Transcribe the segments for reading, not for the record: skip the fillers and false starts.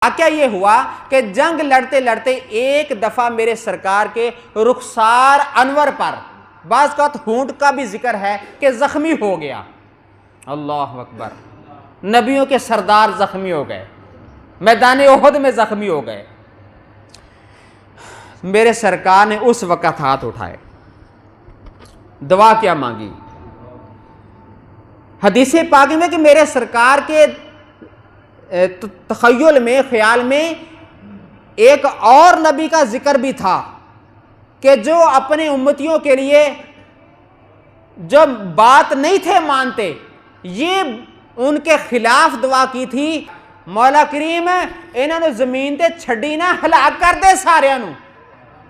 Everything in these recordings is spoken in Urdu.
واقعہ یہ ہوا کہ جنگ لڑتے لڑتے ایک دفعہ میرے سرکار کے رخسار انور پر بعض کا ہونٹ کا بھی ذکر ہے کہ زخمی ہو گیا. اللہ اکبر. نبیوں کے سردار زخمی ہو گئے, میدان احد میں زخمی ہو گئے. میرے سرکار نے اس وقت ہاتھ اٹھائے, دعا کیا مانگی. حدیث پاک میں کہ میرے سرکار کے تخیل میں, خیال میں ایک اور نبی کا ذکر بھی تھا کہ جو اپنے امتیوں کے لیے جو بات نہیں تھے مانتے, یہ ان کے خلاف دعا کی تھی, مولا کریم انہوں نے زمین تے چھڑی نہ, ہلاک کر دے سارے نو.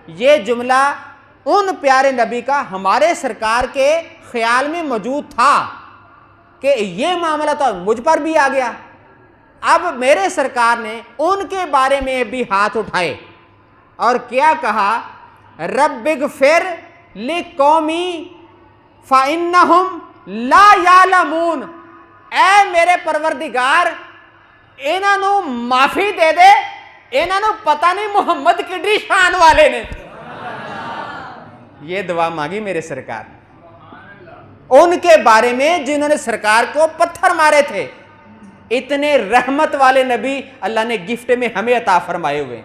یہ جملہ ان پیارے نبی کا ہمارے سرکار کے خیال میں موجود تھا کہ یہ معاملہ تو مجھ پر بھی آ گیا. اب میرے سرکار نے ان کے بارے میں بھی ہاتھ اٹھائے اور کیا کہا, رب اغفر لقومی فإنہم لا یعلمون. اے میرے پروردگار انہاں نو معافی دے دے, انہاں نو پتہ نہیں محمد کڈی شان والے نے. یہ دعا مانگی میرے سرکار ان کے بارے میں جنہوں نے سرکار کو پتھر مارے تھے. اتنے رحمت والے نبی اللہ نے گفٹ میں ہمیں عطا فرمائے ہوئے.